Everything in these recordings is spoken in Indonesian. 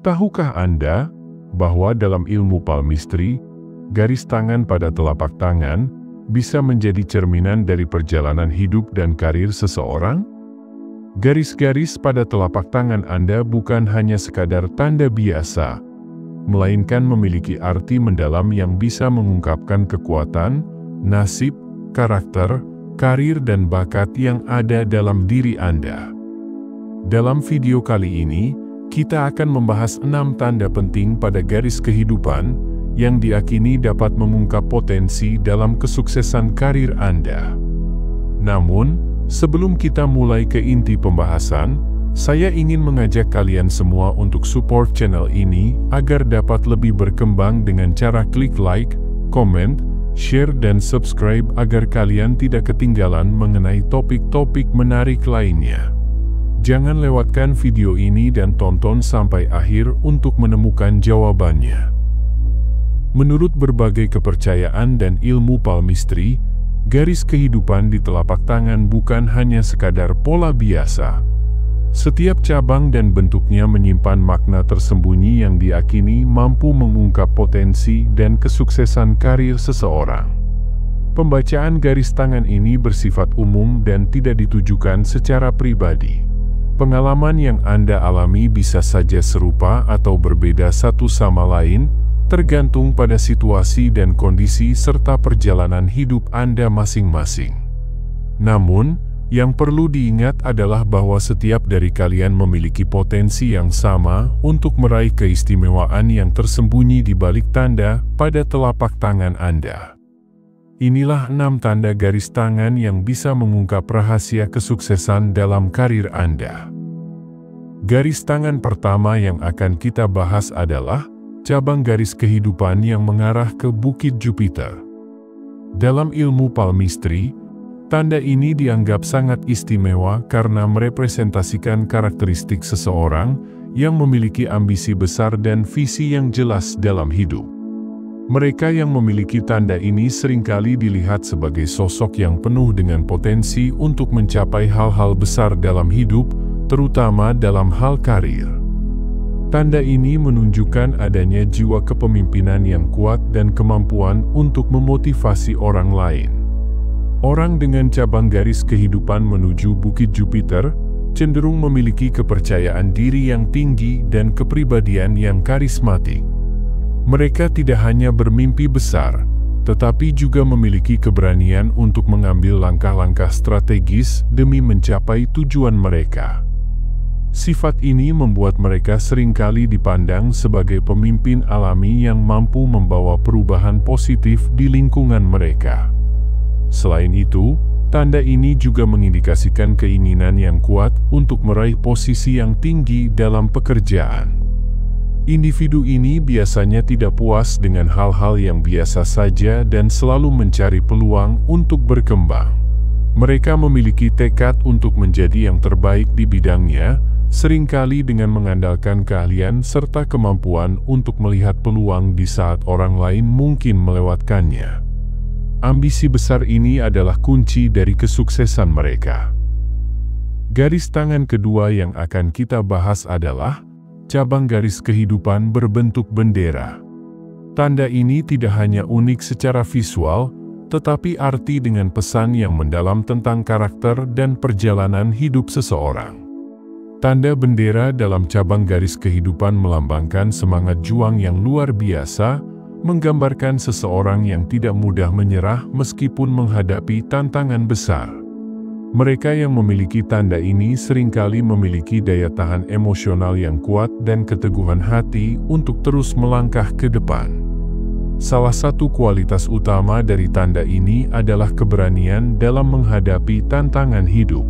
Tahukah Anda bahwa dalam ilmu palmistry, garis tangan pada telapak tangan bisa menjadi cerminan dari perjalanan hidup dan karir seseorang? Garis-garis pada telapak tangan Anda bukan hanya sekadar tanda biasa, melainkan memiliki arti mendalam yang bisa mengungkapkan kekuatan, nasib, karakter, karir dan bakat yang ada dalam diri Anda. Dalam video kali ini, kita akan membahas 6 tanda penting pada garis kehidupan yang diyakini dapat mengungkap potensi dalam kesuksesan karir Anda. Namun, sebelum kita mulai ke inti pembahasan, saya ingin mengajak kalian semua untuk support channel ini agar dapat lebih berkembang dengan cara klik like, comment, share dan subscribe agar kalian tidak ketinggalan mengenai topik-topik menarik lainnya. Jangan lewatkan video ini dan tonton sampai akhir untuk menemukan jawabannya. Menurut berbagai kepercayaan dan ilmu palmistry, garis kehidupan di telapak tangan bukan hanya sekadar pola biasa. Setiap cabang dan bentuknya menyimpan makna tersembunyi yang diyakini mampu mengungkap potensi dan kesuksesan karir seseorang. Pembacaan garis tangan ini bersifat umum dan tidak ditujukan secara pribadi. Pengalaman yang Anda alami bisa saja serupa atau berbeda satu sama lain, tergantung pada situasi dan kondisi serta perjalanan hidup Anda masing-masing. Namun, yang perlu diingat adalah bahwa setiap dari kalian memiliki potensi yang sama untuk meraih keistimewaan yang tersembunyi di balik tanda pada telapak tangan Anda. Inilah 6 tanda garis tangan yang bisa mengungkap rahasia kesuksesan dalam karir Anda. Garis tangan pertama yang akan kita bahas adalah cabang garis kehidupan yang mengarah ke Bukit Jupiter. Dalam ilmu palmistry, tanda ini dianggap sangat istimewa karena merepresentasikan karakteristik seseorang yang memiliki ambisi besar dan visi yang jelas dalam hidup. Mereka yang memiliki tanda ini seringkali dilihat sebagai sosok yang penuh dengan potensi untuk mencapai hal-hal besar dalam hidup, terutama dalam hal karir. Tanda ini menunjukkan adanya jiwa kepemimpinan yang kuat dan kemampuan untuk memotivasi orang lain. Orang dengan cabang garis kehidupan menuju Bukit Jupiter cenderung memiliki kepercayaan diri yang tinggi dan kepribadian yang karismatik. Mereka tidak hanya bermimpi besar, tetapi juga memiliki keberanian untuk mengambil langkah-langkah strategis demi mencapai tujuan mereka. Sifat ini membuat mereka seringkali dipandang sebagai pemimpin alami yang mampu membawa perubahan positif di lingkungan mereka. Selain itu, tanda ini juga mengindikasikan keinginan yang kuat untuk meraih posisi yang tinggi dalam pekerjaan. Individu ini biasanya tidak puas dengan hal-hal yang biasa saja dan selalu mencari peluang untuk berkembang. Mereka memiliki tekad untuk menjadi yang terbaik di bidangnya, seringkali dengan mengandalkan keahlian serta kemampuan untuk melihat peluang di saat orang lain mungkin melewatkannya. Ambisi besar ini adalah kunci dari kesuksesan mereka. Garis tangan kedua yang akan kita bahas adalah cabang garis kehidupan berbentuk bendera. Tanda ini tidak hanya unik secara visual, tetapi arti dengan pesan yang mendalam tentang karakter dan perjalanan hidup seseorang. Tanda bendera dalam cabang garis kehidupan melambangkan semangat juang yang luar biasa, menggambarkan seseorang yang tidak mudah menyerah meskipun menghadapi tantangan besar. Mereka yang memiliki tanda ini seringkali memiliki daya tahan emosional yang kuat dan keteguhan hati untuk terus melangkah ke depan. Salah satu kualitas utama dari tanda ini adalah keberanian dalam menghadapi tantangan hidup.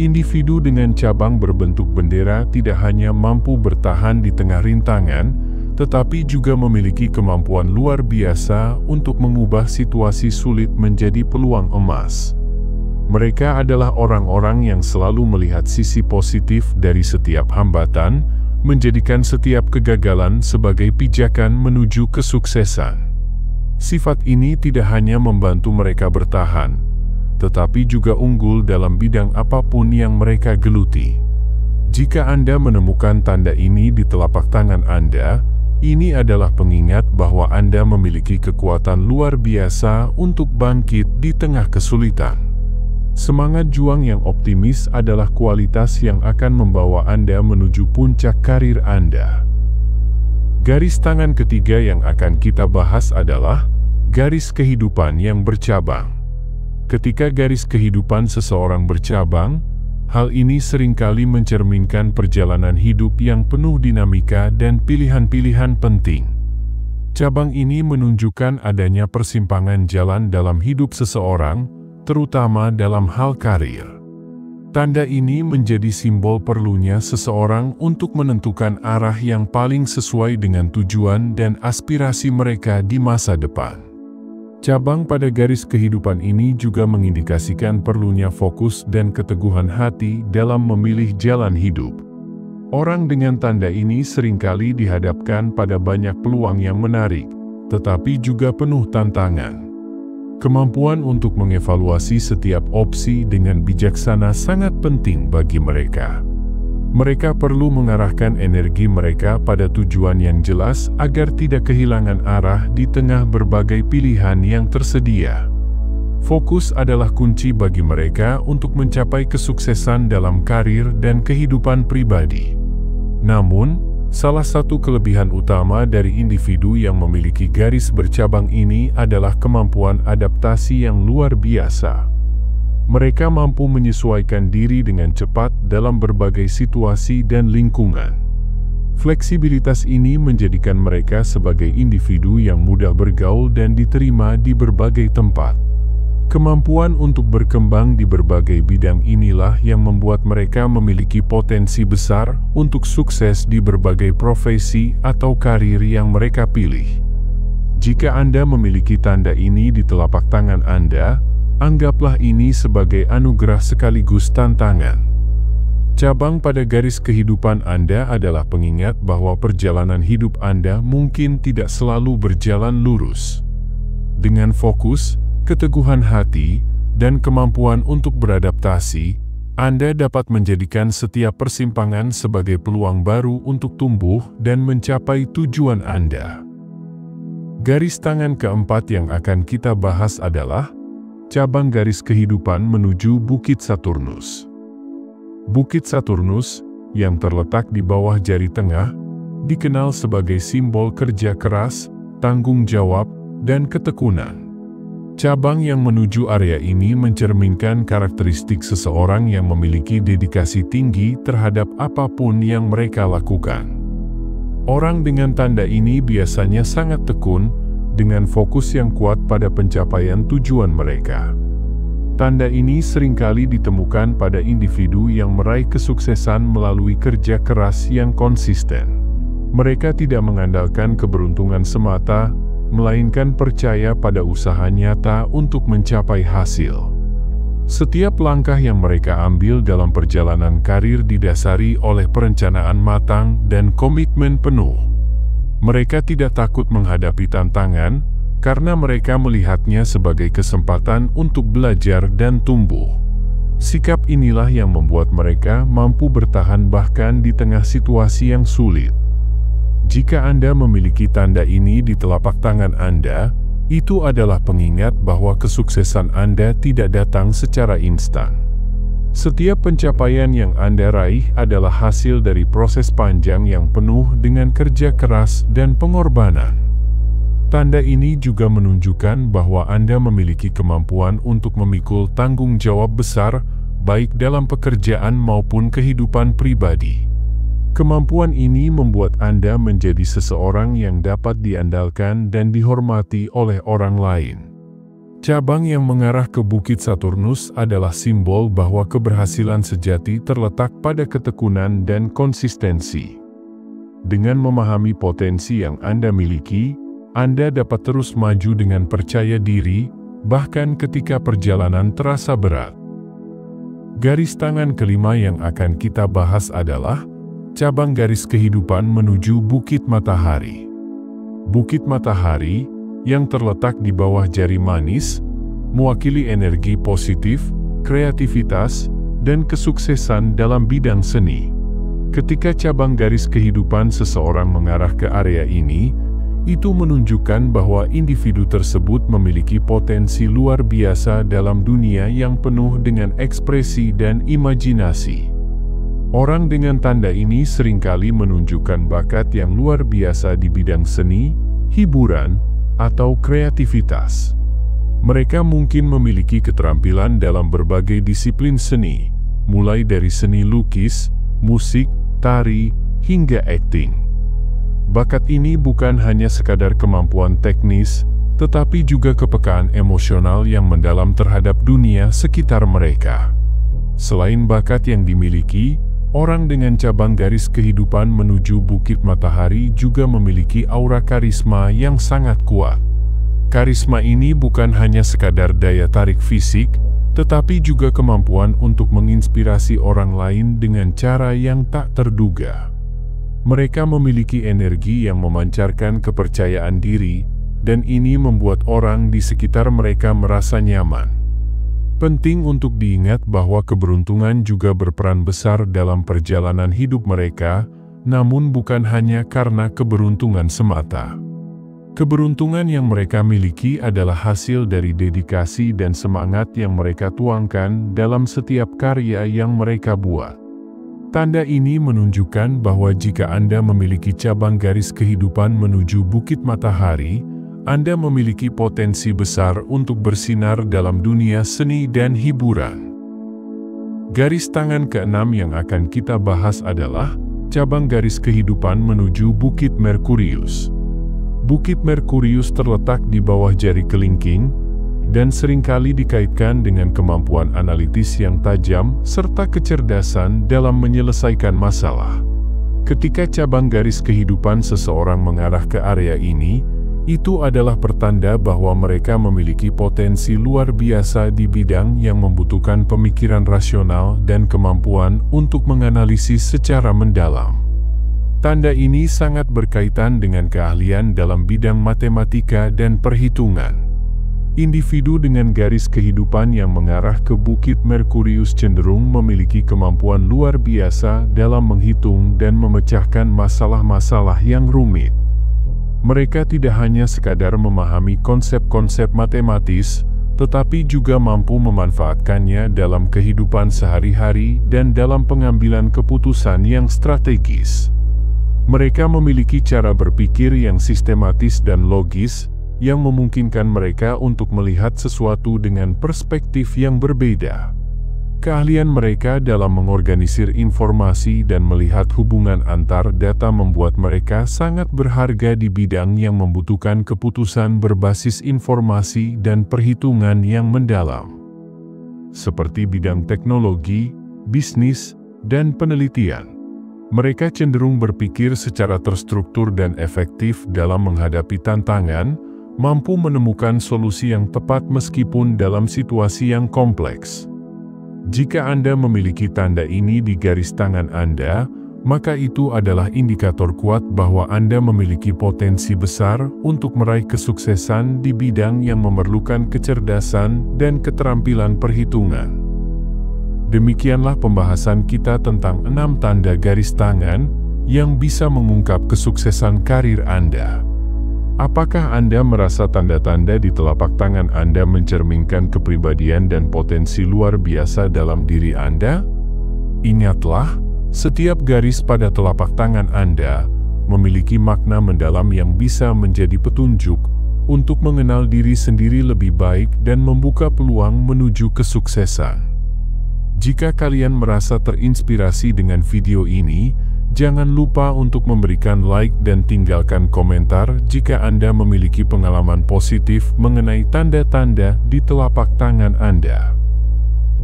Individu dengan cabang berbentuk bendera tidak hanya mampu bertahan di tengah rintangan, tetapi juga memiliki kemampuan luar biasa untuk mengubah situasi sulit menjadi peluang emas. Mereka adalah orang-orang yang selalu melihat sisi positif dari setiap hambatan, menjadikan setiap kegagalan sebagai pijakan menuju kesuksesan. Sifat ini tidak hanya membantu mereka bertahan, tetapi juga unggul dalam bidang apapun yang mereka geluti. Jika Anda menemukan tanda ini di telapak tangan Anda, ini adalah pengingat bahwa Anda memiliki kekuatan luar biasa untuk bangkit di tengah kesulitan. Semangat juang yang optimis adalah kualitas yang akan membawa Anda menuju puncak karir Anda. Garis tangan ketiga yang akan kita bahas adalah garis kehidupan yang bercabang. Ketika garis kehidupan seseorang bercabang, hal ini seringkali mencerminkan perjalanan hidup yang penuh dinamika dan pilihan-pilihan penting. Cabang ini menunjukkan adanya persimpangan jalan dalam hidup seseorang, terutama dalam hal karir. Tanda ini menjadi simbol perlunya seseorang untuk menentukan arah yang paling sesuai dengan tujuan dan aspirasi mereka di masa depan. Cabang pada garis kehidupan ini juga mengindikasikan perlunya fokus dan keteguhan hati dalam memilih jalan hidup. Orang dengan tanda ini seringkali dihadapkan pada banyak peluang yang menarik, tetapi juga penuh tantangan. Kemampuan untuk mengevaluasi setiap opsi dengan bijaksana sangat penting bagi mereka. Mereka perlu mengarahkan energi mereka pada tujuan yang jelas agar tidak kehilangan arah di tengah berbagai pilihan yang tersedia. Fokus adalah kunci bagi mereka untuk mencapai kesuksesan dalam karir dan kehidupan pribadi. Namun, salah satu kelebihan utama dari individu yang memiliki garis bercabang ini adalah kemampuan adaptasi yang luar biasa. Mereka mampu menyesuaikan diri dengan cepat dalam berbagai situasi dan lingkungan. Fleksibilitas ini menjadikan mereka sebagai individu yang mudah bergaul dan diterima di berbagai tempat. Kemampuan untuk berkembang di berbagai bidang inilah yang membuat mereka memiliki potensi besar untuk sukses di berbagai profesi atau karir yang mereka pilih. Jika Anda memiliki tanda ini di telapak tangan Anda, anggaplah ini sebagai anugerah sekaligus tantangan. Cabang pada garis kehidupan Anda adalah pengingat bahwa perjalanan hidup Anda mungkin tidak selalu berjalan lurus. Dengan fokus, keteguhan hati, dan kemampuan untuk beradaptasi, Anda dapat menjadikan setiap persimpangan sebagai peluang baru untuk tumbuh dan mencapai tujuan Anda. Garis tangan keempat yang akan kita bahas adalah cabang garis kehidupan menuju Bukit Saturnus. Bukit Saturnus, yang terletak di bawah jari tengah, dikenal sebagai simbol kerja keras, tanggung jawab, dan ketekunan. Cabang yang menuju area ini mencerminkan karakteristik seseorang yang memiliki dedikasi tinggi terhadap apapun yang mereka lakukan. Orang dengan tanda ini biasanya sangat tekun, dengan fokus yang kuat pada pencapaian tujuan mereka. Tanda ini seringkali ditemukan pada individu yang meraih kesuksesan melalui kerja keras yang konsisten. Mereka tidak mengandalkan keberuntungan semata, melainkan percaya pada usaha nyata untuk mencapai hasil. Setiap langkah yang mereka ambil dalam perjalanan karir didasari oleh perencanaan matang dan komitmen penuh. Mereka tidak takut menghadapi tantangan, karena mereka melihatnya sebagai kesempatan untuk belajar dan tumbuh. Sikap inilah yang membuat mereka mampu bertahan bahkan di tengah situasi yang sulit. Jika Anda memiliki tanda ini di telapak tangan Anda, itu adalah pengingat bahwa kesuksesan Anda tidak datang secara instan. Setiap pencapaian yang Anda raih adalah hasil dari proses panjang yang penuh dengan kerja keras dan pengorbanan. Tanda ini juga menunjukkan bahwa Anda memiliki kemampuan untuk memikul tanggung jawab besar, baik dalam pekerjaan maupun kehidupan pribadi. Kemampuan ini membuat Anda menjadi seseorang yang dapat diandalkan dan dihormati oleh orang lain. Cabang yang mengarah ke Bukit Saturnus adalah simbol bahwa keberhasilan sejati terletak pada ketekunan dan konsistensi. Dengan memahami potensi yang Anda miliki, Anda dapat terus maju dengan percaya diri, bahkan ketika perjalanan terasa berat. Garis tangan kelima yang akan kita bahas adalah cabang garis kehidupan menuju Bukit Matahari. Bukit Matahari, yang terletak di bawah jari manis, mewakili energi positif, kreativitas, dan kesuksesan dalam bidang seni. Ketika cabang garis kehidupan seseorang mengarah ke area ini, itu menunjukkan bahwa individu tersebut memiliki potensi luar biasa dalam dunia yang penuh dengan ekspresi dan imajinasi. Orang dengan tanda ini seringkali menunjukkan bakat yang luar biasa di bidang seni, hiburan, atau kreativitas. Mereka mungkin memiliki keterampilan dalam berbagai disiplin seni, mulai dari seni lukis, musik, tari, hingga akting. Bakat ini bukan hanya sekadar kemampuan teknis, tetapi juga kepekaan emosional yang mendalam terhadap dunia sekitar mereka. Selain bakat yang dimiliki, orang dengan cabang garis kehidupan menuju Bukit Matahari juga memiliki aura karisma yang sangat kuat. Karisma ini bukan hanya sekadar daya tarik fisik, tetapi juga kemampuan untuk menginspirasi orang lain dengan cara yang tak terduga. Mereka memiliki energi yang memancarkan kepercayaan diri, dan ini membuat orang di sekitar mereka merasa nyaman. Penting untuk diingat bahwa keberuntungan juga berperan besar dalam perjalanan hidup mereka, namun bukan hanya karena keberuntungan semata. Keberuntungan yang mereka miliki adalah hasil dari dedikasi dan semangat yang mereka tuangkan dalam setiap karya yang mereka buat. Tanda ini menunjukkan bahwa jika Anda memiliki cabang garis kehidupan menuju Bukit Matahari, Anda memiliki potensi besar untuk bersinar dalam dunia seni dan hiburan. Garis tangan keenam yang akan kita bahas adalah cabang garis kehidupan menuju Bukit Merkurius. Bukit Merkurius terletak di bawah jari kelingking, dan seringkali dikaitkan dengan kemampuan analitis yang tajam serta kecerdasan dalam menyelesaikan masalah. Ketika cabang garis kehidupan seseorang mengarah ke area ini, itu adalah pertanda bahwa mereka memiliki potensi luar biasa di bidang yang membutuhkan pemikiran rasional dan kemampuan untuk menganalisis secara mendalam. Tanda ini sangat berkaitan dengan keahlian dalam bidang matematika dan perhitungan. Individu dengan garis kehidupan yang mengarah ke Bukit Merkurius cenderung memiliki kemampuan luar biasa dalam menghitung dan memecahkan masalah-masalah yang rumit. Mereka tidak hanya sekadar memahami konsep-konsep matematis, tetapi juga mampu memanfaatkannya dalam kehidupan sehari-hari dan dalam pengambilan keputusan yang strategis. Mereka memiliki cara berpikir yang sistematis dan logis, yang memungkinkan mereka untuk melihat sesuatu dengan perspektif yang berbeda. Keahlian mereka dalam mengorganisir informasi dan melihat hubungan antar data membuat mereka sangat berharga di bidang yang membutuhkan keputusan berbasis informasi dan perhitungan yang mendalam. Seperti bidang teknologi, bisnis, dan penelitian. Mereka cenderung berpikir secara terstruktur dan efektif dalam menghadapi tantangan, mampu menemukan solusi yang tepat meskipun dalam situasi yang kompleks. Jika Anda memiliki tanda ini di garis tangan Anda, maka itu adalah indikator kuat bahwa Anda memiliki potensi besar untuk meraih kesuksesan di bidang yang memerlukan kecerdasan dan keterampilan perhitungan. Demikianlah pembahasan kita tentang 6 tanda garis tangan yang bisa mengungkap kesuksesan karir Anda. Apakah Anda merasa tanda-tanda di telapak tangan Anda mencerminkan kepribadian dan potensi luar biasa dalam diri Anda? Ingatlah, setiap garis pada telapak tangan Anda memiliki makna mendalam yang bisa menjadi petunjuk untuk mengenal diri sendiri lebih baik dan membuka peluang menuju kesuksesan. Jika kalian merasa terinspirasi dengan video ini, jangan lupa untuk memberikan like dan tinggalkan komentar jika Anda memiliki pengalaman positif mengenai tanda-tanda di telapak tangan Anda.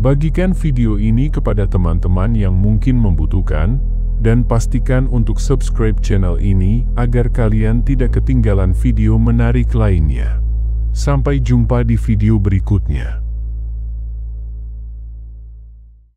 Bagikan video ini kepada teman-teman yang mungkin membutuhkan, dan pastikan untuk subscribe channel ini agar kalian tidak ketinggalan video menarik lainnya. Sampai jumpa di video berikutnya.